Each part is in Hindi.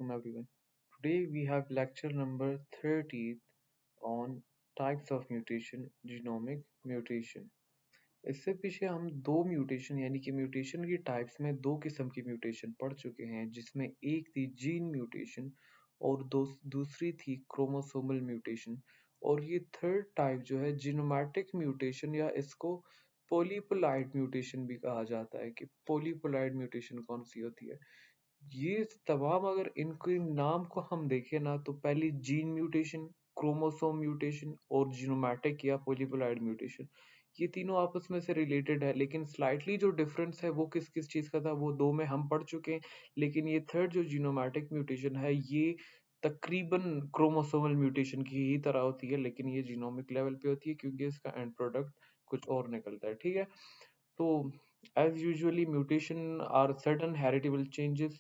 welcome everyone. Today we have lecture number 30 on types of mutation, genomic mutation. इससे पीछे हम दो म्यूटेशन यानी कि म्यूटेशन की टाइप्स में दो किस्म की म्यूटेशन पढ़ चुके हैं, जिसमें एक थी जीन म्यूटेशन और दूसरी थी क्रोमोसोमल म्यूटेशन। और ये थर्ड टाइप जो है जीनोमैटिक म्यूटेशन, या इसको पॉलीपोलाइड म्यूटेशन भी कहा जाता है। कि पॉलीपोलाइड म्यूटेशन कौन सी होती है? ये तमाम अगर इनके नाम को हम देखें ना, तो पहली जीन म्यूटेशन, क्रोमोसोम म्यूटेशन और जीनोमैटिक या पॉलीपोलाइड म्यूटेशन, ये तीनों आपस में से रिलेटेड है, लेकिन स्लाइटली जो डिफरेंस है वो किस किस चीज का था वो दो में हम पढ़ चुके हैं। लेकिन ये थर्ड जो जीनोमैटिक म्यूटेशन है, ये तकरीबन क्रोमोसोमल म्यूटेशन की ही तरह होती है, लेकिन ये जीनोमिक लेवल पे होती है क्योंकि इसका एंड प्रोडक्ट कुछ और निकलता है। ठीक है, तो as usually mutation are sudden heritable changes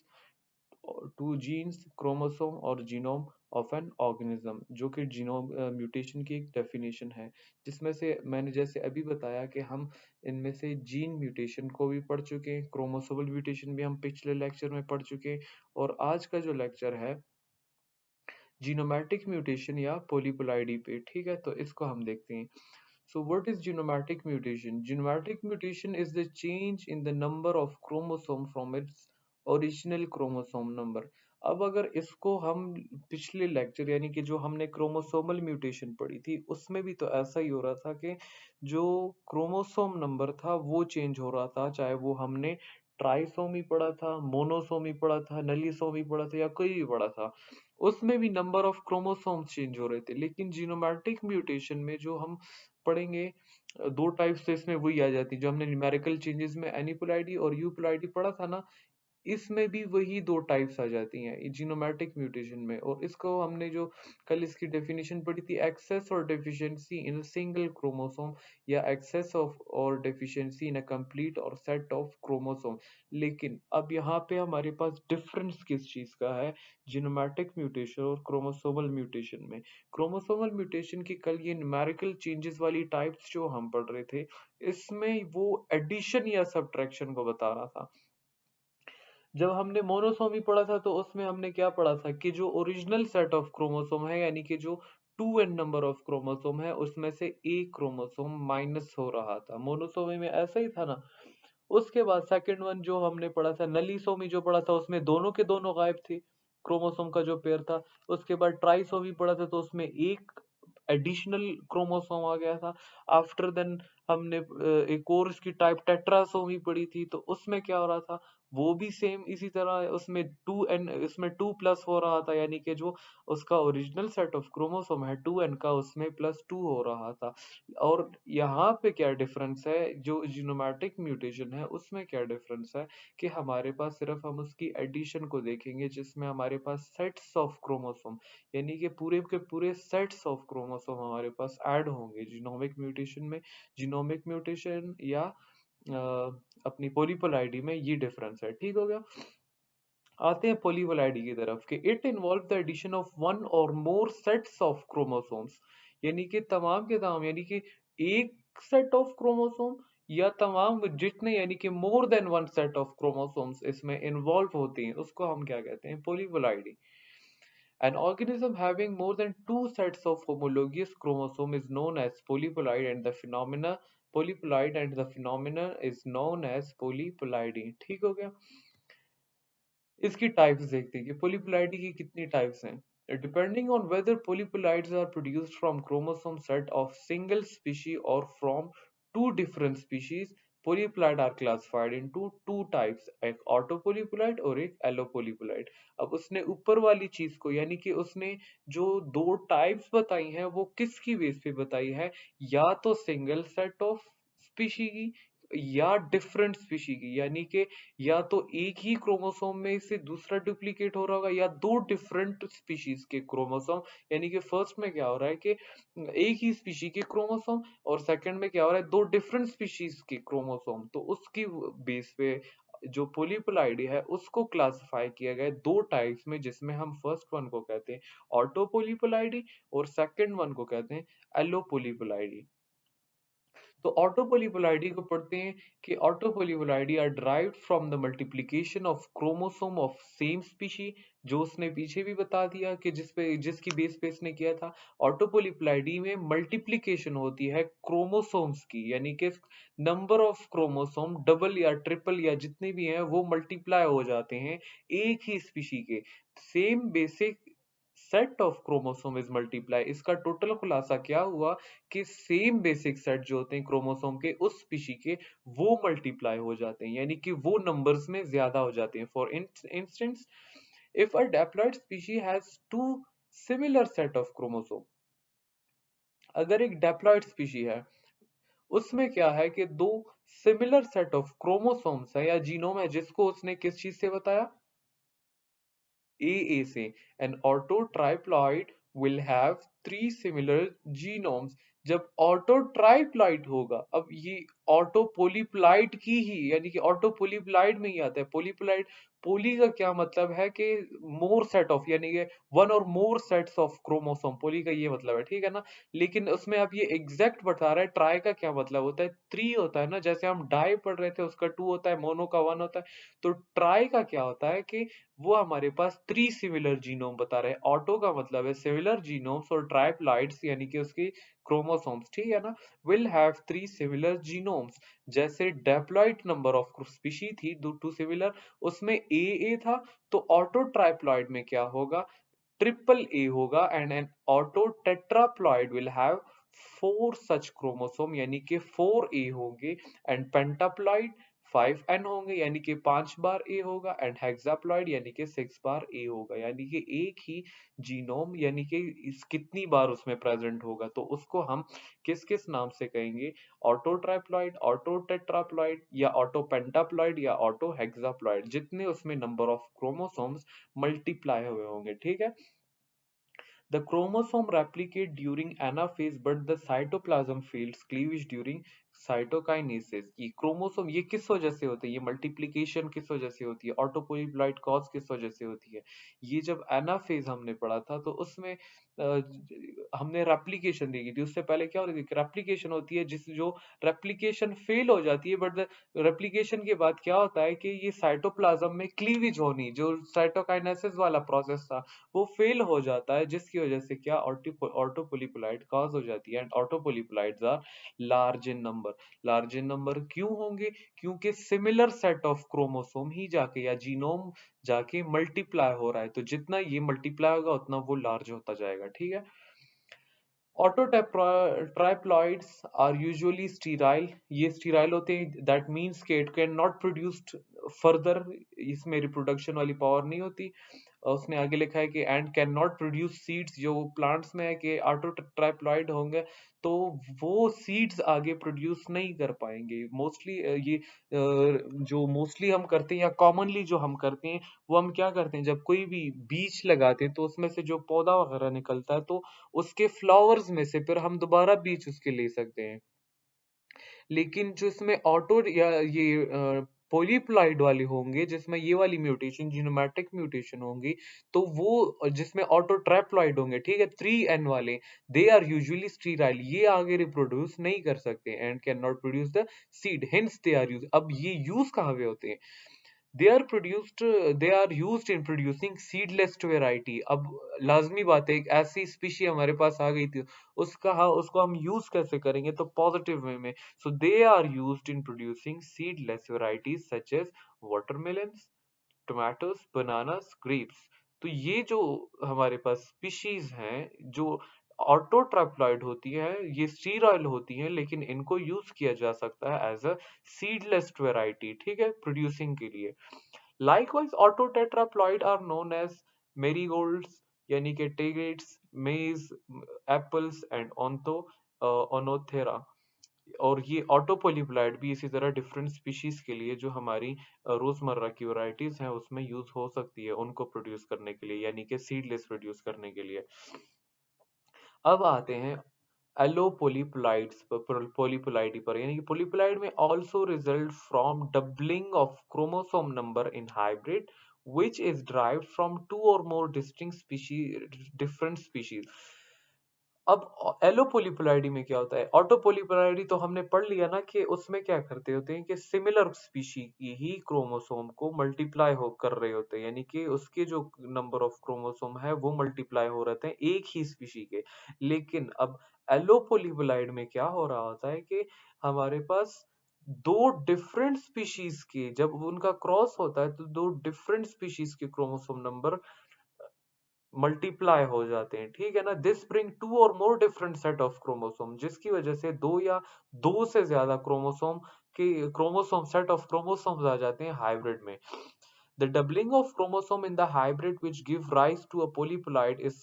to genes, chromosome और जीनोम ऑफ एन ऑर्गेनिज्म, जो कि जीनोम म्यूटेशन की एक डेफिनेशन है। जिसमें से मैंने जैसे अभी बताया कि हम इनमें से जीन म्यूटेशन को भी पढ़ चुके हैं, क्रोमोसोमल म्यूटेशन भी हम पिछले लेक्चर में पढ़ चुके हैं। और आज का जो लेक्चर है जीनोमैटिक म्यूटेशन या पॉलीपोलाइडी पे, ठीक है, तो इसको हम देखते हैं। So what is genomatic mutation? Genomatic mutation is the change in the number of chromosome from its original chromosome number. अब अगर इसको हम पिछले लेक्चर यानी कि जो हमने क्रोमोसोमल म्यूटेशन पढ़ी थी, उसमें भी तो ऐसा ही हो रहा था कि जो क्रोमोसोम नंबर था वो चेंज हो रहा था, चाहे वो हमने ट्राइसोमी पढ़ा था, मोनोसोमी पढ़ा था, नलीसोमी पढ़ा था या कोई भी पढ़ा था, उसमें भी नंबर ऑफ क्रोमोसोम्स चेंज हो रहे थे। लेकिन जीनोमैटिक म्यूटेशन में जो हम पढ़ेंगे, दो टाइप्स से इसमें वही आ जाती है जो हमने न्यूमेरिकल चेंजेस में एनिपोलाइडी और यूपोलाइडी पढ़ा था ना, इसमें भी वही दो टाइप्स आ जाती हैं जीनोमैटिक म्यूटेशन में। और इसको हमने जो कल इसकी डेफिनेशन पढ़ी थी, एक्सेस और deficiency in a single chromosome, या एक्सेस ऑफ और डेफिशिएंसी इन अ कंप्लीट और सेट ऑफ क्रोमोसोम। लेकिन अब यहाँ पे हमारे पास डिफरेंस किस चीज का है, जीनोमैटिक म्यूटेशन और क्रोमोसोमल म्यूटेशन में। क्रोमोसोमल म्यूटेशन की कल ये न्यूमेरिकल चेंजेस वाली टाइप्स जो हम पढ़ रहे थे, इसमें वो एडिशन या सब्ट्रैक्शन को बता रहा था। जब हमने मोनोसोमी पढ़ा था तो उसमें हमने क्या पढ़ा था कि जो ओरिजिनल सेट ऑफ क्रोमोसोम है, यानी कि जो 2n नंबर ऑफ क्रोमोसोम है, उसमें से एक क्रोमोसोम माइनस हो रहा था। मोनोसोमी में ऐसा ही था ना। उसके बाद सेकंड वन जो हमने पढ़ा था, नलीसोमी जो पढ़ा था, उसमें दोनों के दोनों गायब थे, क्रोमोसोम का जो पेयर था। उसके बाद ट्राइसोमी पढ़ा था, तो उसमें एक एडिशनल क्रोमोसोम आ गया था। आफ्टर देन हमने एक और इसकी टाइप टेट्रासोमी पढ़ी थी, तो उसमें क्या हो रहा था, वो भी सेम इसी तरह उसमें 2n, इसमें 2 प्लस हो रहा था, यानी कि जो उसका ओरिजिनल सेट ऑफ क्रोमोसोम है 2n का, उसमें +2 हो रहा था। और यहाँ पे क्या डिफरेंस है, जो जीनोमैटिक म्यूटेशन है उसमें क्या डिफरेंस है, कि हमारे पास सिर्फ हम उसकी एडिशन को देखेंगे, जिसमें हमारे पास सेट्स ऑफ क्रोमोसोम, यानी कि पूरे के पूरे सेट्स ऑफ क्रोमोसोम हमारे पास ऐड होंगे जीनोमिक म्यूटेशन में। जीनोमिक म्यूटेशन या अपनी पॉलीपोलाइडी में ये डिफरेंस है। ठीक हो गया। आते हैं पॉलीपोलाइडी की तरफ, कि it involve the addition of one और मोर सेट्स ऑफ क्रोमोसोम्स, यानी कि तमाम के तमाम, यानी कि एक सेट ऑफ क्रोमोसोम या तमाम जितने, यानी कि more than one set of chromosomes इसमें इन्वॉल्व होते हैं, उसको हम क्या कहते हैं, पॉलीपोलाइडी। An organism having more than two sets of homologous chromosome is known as polyploid, and the phenomena is known as polyploidy। ठीक हो गया। इसकी टाइप्स देखते हैं कि polyploidy की कितनी टाइप्स हैं। Depending on whether polyploids are produced from chromosome set of single species or from two different species, polyploid are classified into two types, एक ऑटोपोलीप्लॉइड और एक एलोपोलीप्लॉइड। अब उसने ऊपर वाली चीज को, यानी कि उसने जो दो टाइप्स बताई हैं वो किसकी बेस पे बताई है, या तो सिंगल सेट ऑफ स्पीशी की या डिफरेंट स्पीशी की, यानी कि या तो एक ही क्रोमोसोम में से दूसरा डुप्लीकेट हो रहा होगा, या दो डिफरेंट स्पीशीज के क्रोमोसोम, यानी कि फर्स्ट में क्या हो रहा है कि एक ही स्पीशी के क्रोमोसोम, और सेकंड में क्या हो रहा है, दो डिफरेंट स्पीशीज के क्रोमोसोम। तो उसकी बेस पे जो पोलीपोलाइडी है उसको क्लासिफाई किया गया है दो टाइप्स में, जिसमें हम फर्स्ट वन को कहते हैं ऑटोपोलीपोलाइडी और सेकंड वन को कहते हैं एलोपोलीपोलाइडी। तो ऑटोपोलीपोलाइडी को पढ़ते हैं कि ऑटोपोलीपोलाइडी are derived from the multiplication of chromosome of same species जो उसने पीछे भी बता दिया कि जिसकी बेस पे इसने किया था। ऑटो पोलीप्लाइडी में मल्टीप्लिकेशन होती है क्रोमोसोम्स की, यानी कि नंबर ऑफ क्रोमोसोम डबल या ट्रिपल या जितने भी हैं वो मल्टीप्लाई हो जाते हैं एक ही स्पीशी के। Same basic set of chromosome is multiply. इसका टोटल खुलासा क्या हुआ कि सेम बेसिक सेट जो होते हैं क्रोमोसोम के उस स्पीशी के, वो मल्टीप्लाई हो जाते हैं, यानी कि वो नंबर्स में ज्यादा हो जाते हैं। For instance, if a diploid species has two similar set of chromosome, अगर एक diploid species है उसमें क्या है कि दो सिमिलर सेट ऑफ क्रोमोसोम्स है या जीनोम है, जिसको उसने किस चीज से बताया, AA से। An autotriploid will have three similar genomes। जब ऑटोट्राइप्लॉइड होगा, अब ये ऑटो पोलीप्लाइड की ही, यानी कि ऑटो पोलीप्लाइड में ही आता है। पोलीप्लाइड, पोली का क्या मतलब है कि मोर सेट ऑफ, यानी कि वन और मोर सेट्स ऑफ क्रोमोसोम, पोली का ये मतलब है, ठीक है ना। लेकिन उसमें अब ये एग्जैक्ट बता रहा है ट्राई का क्या मतलब होता है। थ्री होता है ना, जैसे हम डाई पढ़ रहे थे उसका टू होता है, मोनो का वन होता है। तो ट्राई का क्या होता है कि वो हमारे पास थ्री सिमिलर जीनोम बता रहे हैं। ऑटो का मतलब है सिमिलर जीनोम्स, और ट्राइप्लॉइड्स यानी कि उसकी क्रोमोसोम्स, ठीक है ना, will have three similar genomes. जैसे डेप्लॉइड नंबर ऑफ स्पीशी थी टू सिमिलर, उसमें ए था, तो ऑटो ट्राइप्लॉइड में क्या होगा, ट्रिपल ए होगा। And N auto tetraploid will have four such chromosome, यानी कि फोर ए होंगे। एंड पेंटाप्लॉइड फाइव एन होंगे, यानी कि पांच बार ए होगा। एंड हेक्साप्लॉइड यानी कि सिक्स बार ए होगा, यानी कि एक ही जीनोम, यानी कि इस कितनी बार उसमें प्रेजेंट होगा, तो उसको हम किस किस नाम से कहेंगे, ऑटो ट्राइप्लॉइड, ऑटो टेट्राप्लॉइड, या ऑटो पेंटाप्लॉइड, या ऑटो हेक्साप्लॉइड, जितने उसमें नंबर ऑफ क्रोमोसोम्स मल्टीप्लाई हुए होंगे, ठीक है। The chromosome replicate during anaphase, but the cytoplasm fails cleavage during cytokinesis. ये क्रोमोसोम ये किस वजह से होता है, ये मल्टीप्लिकेशन किस वजह से होती है, ऑटोपोलीप्लॉइड कॉज किस वजह से होती है। ये जब एनाफेज हमने पढ़ा था तो उसमें हमने रेप्लिकेशन देखी थी। उससे पहले क्या होती थी, रेप्लिकेशन होती है जिस जो रेप्लिकेशन फेल हो जाती है, बट रेप्लिकेशन के बाद क्या होता है कि ये साइटोप्लाज्म में क्लीवेज होनी, जो साइटोकाइनेसिस वाला प्रोसेस था वो फेल हो जाता है, जिसकी वजह से क्या ऑटोपोलीप्लॉइड कॉज हो जाती है। And autopolyploids are large in number. Large in number क्यों होंगे, क्योंकि सिमिलर सेट ऑफ क्रोमोसोम ही जाके या जीनोम जाके मल्टीप्लाई हो रहा है, तो जितना ये मल्टीप्लाई होगा उतना वो लार्ज होता जाएगा, ठीक है। Autotriploids are usually sterile। ये sterile होते हैं, that means कि it can not produced further, इसमें रिप्रोडक्शन वाली पावर नहीं होती। और उसने आगे लिखा है कि and can not produce seeds, जो प्लांट्स में है कि ऑटोट्राइप्लॉइड होंगे तो वो सीड्स आगे प्रोड्यूस नहीं कर पाएंगे। मोस्टली ये जो मोस्टली हम करते हैं या कॉमनली जो हम करते हैं, वो हम क्या करते हैं, जब कोई भी बीज लगाते हैं तो उसमें से जो पौधा वगैरह निकलता है तो उसके फ्लावर्स में से फिर हम दोबारा बीज उसके ले सकते हैं। लेकिन जो इसमें ऑटो या ये पोलीप्लॉइड वाले होंगे, जिसमें ये वाली म्यूटेशन जीनोमैटिक म्यूटेशन होंगी, तो वो जिसमें ऑटो ट्रैप्लॉइड होंगे, ठीक है, 3N वाले, दे आर यूजुअली स्टीराइल, ये आगे रिप्रोड्यूस नहीं कर सकते and can not produce the seed, hence they are use. अब ये यूज कहाँ पे होते हैं, they are used in producing seedless variety. अब लाजमी बात है, एक ऐसी स्पीशी हमारे पास आ गई थी, उसको हम यूज कैसे करेंगे, तो पॉजिटिव वे में। So they are used in producing seedless varieties such as watermelons, tomatoes, bananas, grapes. तो ये जो हमारे पास स्पीशीज हैं जो ऑटोट्रैप्लॉइड होती है, ये स्टीरॉयल होती हैं, लेकिन इनको यूज किया जा सकता है एज अ सीडलेस वेराइटी, ठीक है, प्रोड्यूसिंग के लिए। Likewise, autotetraploid are known as marigolds, यानी कि टेगेट्स, मेज, एप्पल्स एंड ओनोथेरा। और ये ऑटोपोलीप्लॉइड भी इसी तरह डिफरेंट स्पीशीज के लिए जो हमारी रोजमर्रा की वैरायटीज हैं उसमें यूज हो सकती है उनको प्रोड्यूस करने के लिए, यानी कि सीडलेस प्रोड्यूस करने के लिए। अब आते हैं एलोपोलीप्लाइड्स पर, पोलीप्लाइडी पर, यानी कि पोलीप्लाइड में also result from doubling of chromosome number in hybrid which is derived from two or more distinct species, different species। अब एलो पोलीपोलाइडी में क्या होता है, ऑटो पोलीपोलाइडी तो हमने पढ़ लिया ना कि उसमें क्या करते होते हैं कि सिमिलर स्पीशी की ही क्रोमोसोम को मल्टीप्लाई हो कर रहे होते हैं, यानी कि उसके जो नंबर ऑफ क्रोमोसोम है वो मल्टीप्लाई हो रहे हैं एक ही स्पीशी के। लेकिन अब एलो पोलीपोलाइड में क्या हो रहा होता है कि हमारे पास दो डिफरेंट स्पीशीज के जब उनका क्रॉस होता है तो दो डिफरेंट स्पीशीज के क्रोमोसोम नंबर मल्टीप्लाई हो जाते हैं, ठीक है ना। दिस ब्रिंग टू और more different set of chromosome, जिसकी वजह से दो या दो से ज्यादा क्रोमोसोम सेट ऑफ क्रोमोसोम्स आ जाते हैं हाइब्रिड में। The doubling of chromosome in the hybrid which give rise to a polyploid is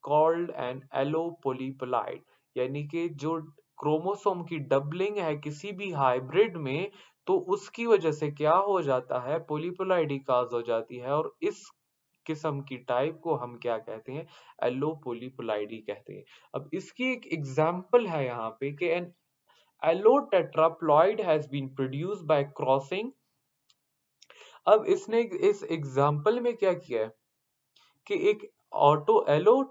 called an allopolyploid. यानी कि जो क्रोमोसोम की डबलिंग है किसी भी हाइब्रिड में, तो उसकी वजह से क्या हो जाता है, पोलीपोलाइडी काज हो जाती है, और इस किस्म की टाइप को हम क्या कहते हैं, एलोपोलीपोलाइडी कहते हैं। अब इसकी एक एग्जांपल है यहाँ पे कि an allotetraploid has been produced by crossing. अब इसने इस एग्जांपल में क्या किया है कि एक ऑटो एलो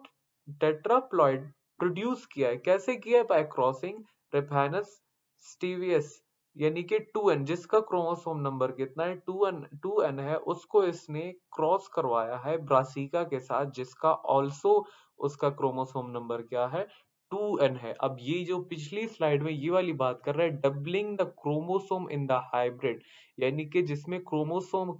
टेट्राप्लॉइड प्रोड्यूस किया है। कैसे किया है? बाय क्रॉसिंग रेफानस स्टीवियस, यानी कि 2n, जिसका क्रोमोसोम नंबर कितना है, 2n है, उसको इसने क्रॉस करवाया है ब्रासिका के साथ, जिसका ऑल्सो उसका क्रोमोसोम नंबर क्या है, 2n है। अब ये जो पिछली स्लाइड में ये वाली बात कर रहा है, doubling the chromosome in the hybrid, यानी कि जिसमें क्रोमोसोम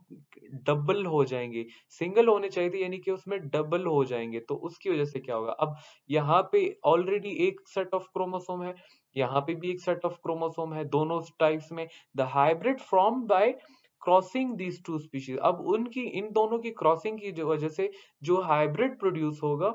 डबल हो जाएंगे, सिंगल होने चाहिए थे यानी कि उसमें डबल हो जाएंगे, तो उसकी वजह से क्या होगा, अब यहाँ पे ऑलरेडी एक सेट ऑफ क्रोमोसोम है, यहाँ पे भी एक सेट ऑफ क्रोमोसोम है, दोनों टाइप्स में। The hybrid form by crossing these two species, अब उनकी इन दोनों की क्रॉसिंग की वजह से जो हाइब्रिड प्रोड्यूस होगा,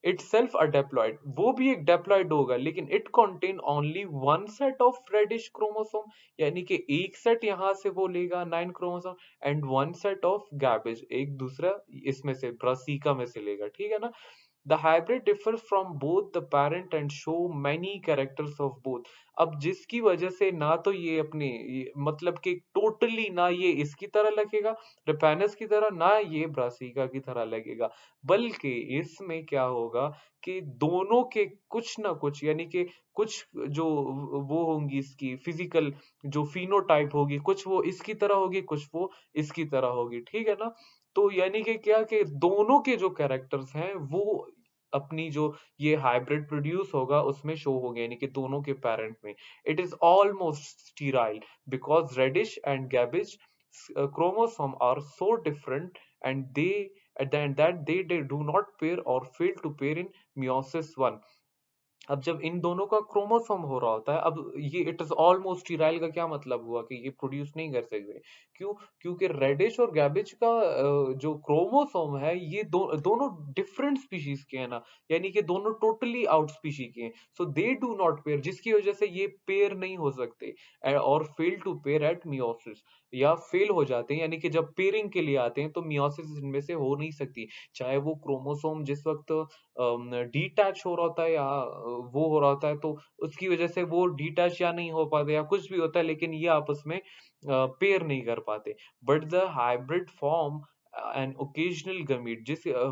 itself a diploid, वो भी एक डिप्लॉइड होगा, लेकिन it contain only one set of reddish chromosome, यानी कि एक सेट यहाँ से वो लेगा 9 chromosome, and one set of cabbage एक दूसरा इसमें से ब्रासिका में से लेगा, ठीक है ना। The hybrid differs from both the parent and show many characters of both। अब जिसकी वजह से ना तो मतलब कि टोटली ना ये इसकी तरह लगेगा रिपेनस की तरह, ना ये ब्रासिका की तरह लगेगा, बल्कि इसमें क्या होगा कि दोनों के कुछ ना कुछ, यानी कि कुछ जो वो होंगी इसकी फिजिकल जो फिनोटाइप होगी, कुछ वो इसकी तरह होगी, कुछ वो इसकी तरह होगी, ठीक है ना। तो यानी कि क्या कि दोनों के जो कैरेक्टर्स हैं वो अपनी जो ये हाइब्रिड प्रोड्यूस होगा उसमें शो होंगे, यानी कि दोनों के पेरेंट में। It is almost sterile because radish and cabbage chromosome are so different and they do not pair or fail to pair in meiosis 1। अब जब इन दोनों का क्रोमोसोम हो रहा होता है, अब ये इट इज ऑलमोस्ट स्टीराइल का क्या मतलब हुआ कि ये प्रोड्यूस नहीं कर सकते। क्यों? क्योंकि रेडिश और गैबिज का जो क्रोमोसोम है ये दोनों डिफरेंट स्पीशीज के हैं ना, यानी कि दोनों टोटली आउट स्पीशी के हैं, so they do not pair, जिसकी वजह से ये पेयर नहीं हो सकते और fail to pair at meiosis, या फेल हो जाते हैं, यानी कि जब पेयरिंग के लिए आते हैं तो मियोसिस इनमें से हो नहीं सकती, चाहे वो क्रोमोसोम जिस वक्त डिटैच हो रहा होता है या वो हो रहा होता है, तो उसकी वजह से वो डिटैच या नहीं हो पाते या कुछ भी होता है, लेकिन ये आपस में पेयर नहीं कर पाते। But the hybrid form an occasional gamete,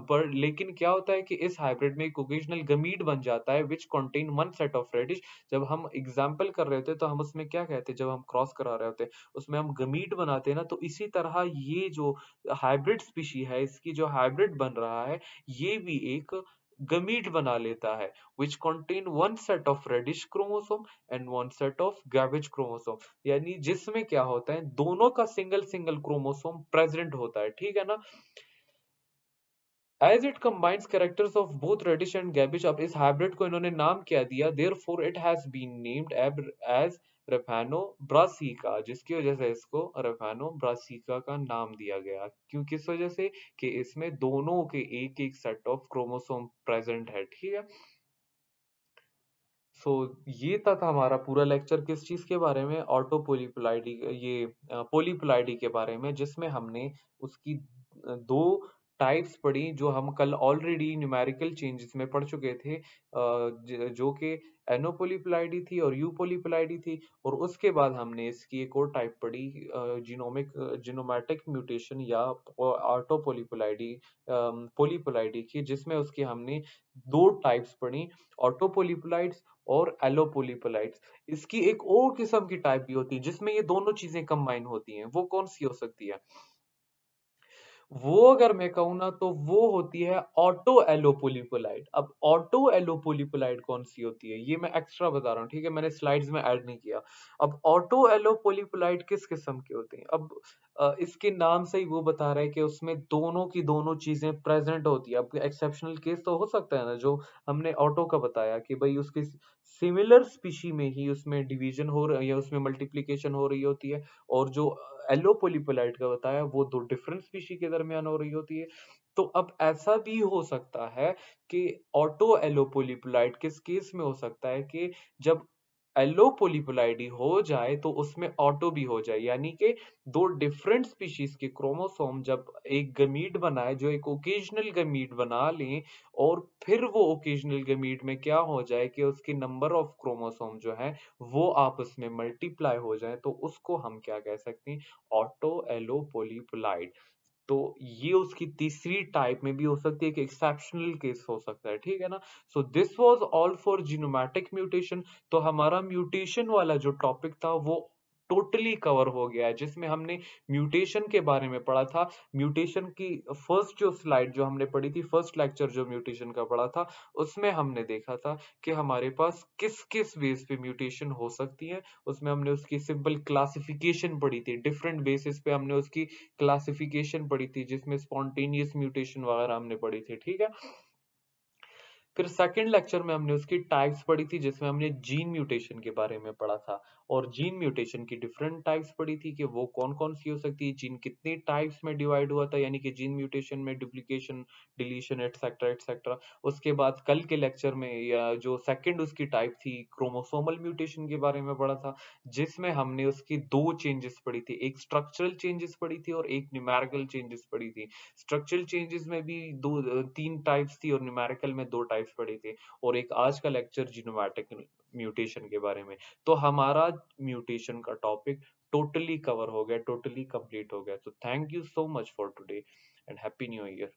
पर लेकिन क्या होता है कि इस हाइब्रिड में एक ओकेजनल गमीट बन जाता है which contain one set of radish. जब हम एग्जाम्पल कर रहे होते हैं तो हम उसमें क्या कहते हैं, जब हम क्रॉस करा रहे होते हैं उसमें हम गमीट बनाते हैं ना, तो इसी तरह ये जो हाइब्रिड स्पीशी है, इसकी जो हाइब्रिड बन रहा है, ये भी एक गमीट बना लेता है which contain one set of reddish chromosome and one set of garbage chromosome, यानी जिसमें क्या होता है दोनों का सिंगल सिंगल क्रोमोसोम प्रेजेंट होता है, ठीक है ना। As it combines characters of both reddish and garbage, अब इस हाइब्रिड को इन्होंने नाम क्या दिया, therefore it has been named as raphano brassica, जिसकी वजह से इसको रेफानो ब्रासिका का नाम दिया गया। क्यों? किस वजह से? कि इसमें दोनों के एक एक सेट ऑफ क्रोमोसोम प्रेजेंट है, ठीक है। सो ये था हमारा पूरा लेक्चर किस चीज के बारे में, ऑटो पोलीपोलाइडी, ये पोलीपोलाइडी के बारे में, जिसमें हमने उसकी दो टाइप्स पढ़ी जो हम कल ऑलरेडी न्यूमेरिकल चेंजेस में पढ़ चुके थे, जो कि एनोपोलीप्लाइडी थी और यूपोलीप्लाइडी थी। और उसके बाद हमने इसकी एक और टाइप पढ़ी, जीनोमैटिक म्यूटेशन या ऑटोपोलीप्लाइडी, पोलीप्लाइडी की, जिसमें उसकी हमने दो टाइप्स पढ़ी, ऑटोपोलीप्लाइड्स और एलोपोलीप्लाइड्स। इसकी एक और किस्म की टाइप भी होती है जिसमें ये दोनों चीजें कंबाइन होती हैं, वो कौन सी हो सकती है? वो अगर मैं कहूँ ना तो वो होती है ऑटो एलोपोलिपोलाइड। अब ऑटो एलोपोलिपोलाइड कौन सी होती है ये मैं एक्स्ट्रा बता रहा हूँ, ठीक है, मैंने स्लाइड्स में ऐड नहीं किया। अब ऑटो एलोपोलिपोलाइड किस किस्म के होते हैं? अब इसके नाम से ही वो बता रहा है कि उसमें दोनों की दोनों चीजें प्रेजेंट होती है। अब एक्सेप्शनल केस तो हो सकता है ना, जो हमने ऑटो का बताया कि भाई उसकी सिमिलर स्पीशी में ही उसमें डिवीजन हो रही है, उसमें मल्टीप्लिकेशन हो रही होती है। और जो एलोपोलिपोलाइट का बताया वो दो डिफरेंट स्पीशी के दरमियान हो रही होती है। तो अब ऐसा भी हो सकता है कि ऑटो एलोपोलिपोलाइट किस केस में हो सकता है कि जब एलोपोलिपोलाइडी हो जाए तो उसमें ऑटो भी हो जाए, यानी कि दो डिफरेंट स्पीशीज के क्रोमोसोम जब एक गमीट बनाए, जो एक ओकेजनल गमीट बना लें, और फिर वो ओकेजनल गमीट में क्या हो जाए कि उसकी नंबर ऑफ क्रोमोसोम जो है वो आपस में मल्टीप्लाई हो जाए, तो उसको हम क्या कह सकते हैं? ऑटो एलोपोलिपोलाइड। तो ये उसकी तीसरी टाइप में भी हो सकती है कि एक्सेप्शनल केस हो सकता है, ठीक है ना। So this was all for genomatic mutation. तो हमारा म्यूटेशन वाला जो टॉपिक था वो टोटली कवर हो गया है, जिसमें हमने म्यूटेशन के बारे में पढ़ा था। म्यूटेशन की फर्स्ट जो स्लाइड जो हमने पढ़ी थी, फर्स्ट लेक्चर जो म्यूटेशन का पढ़ा था, उसमें हमने देखा था कि हमारे पास किस किस बेस पे म्यूटेशन हो सकती है। उसमें हमने उसकी सिंपल क्लासिफिकेशन पढ़ी थी, डिफरेंट बेसिस पे हमने उसकी क्लासिफिकेशन पढ़ी थी, जिसमें स्पॉन्टेनियस म्यूटेशन वगैरह हमने पढ़ी थी, ठीक है। फिर सेकंड लेक्चर में हमने उसकी टाइप्स पढ़ी थी, जिसमें हमने जीन म्यूटेशन के बारे में पढ़ा था। और जीन म्यूटेशन की डिफरेंट टाइप्स पढ़ी थी कि वो कौन कौन सी हो सकती है, जीन कितने टाइप्स में डिवाइड हुआ था, यानी कि जीन म्यूटेशन में डुप्लीकेशन, डिलीशन, एटसेट्रा एटसेट्रा। उसके बाद कल के लेक्चर में या जो सेकंड उसकी टाइप थी, क्रोमोसोमल म्यूटेशन के बारे में पढ़ा था, जिसमें हमने उसकी दो चेंजेस पढ़ी थी, एक स्ट्रक्चरल चेंजेस पढ़ी थी और एक न्यूमेरिकल चेंजेस पढ़ी थी। स्ट्रक्चरल चेंजेस में भी तीन टाइप्स थी और न्यूमेरिकल में दो टाइप्स पढ़ी थी। और एक आज का लेक्चर जीनोमैटिक म्यूटेशन के बारे में। तो हमारा म्यूटेशन का टॉपिक टोटली कवर हो गया, टोटली कंप्लीट हो गया। तो thank you so much for today and happy new year.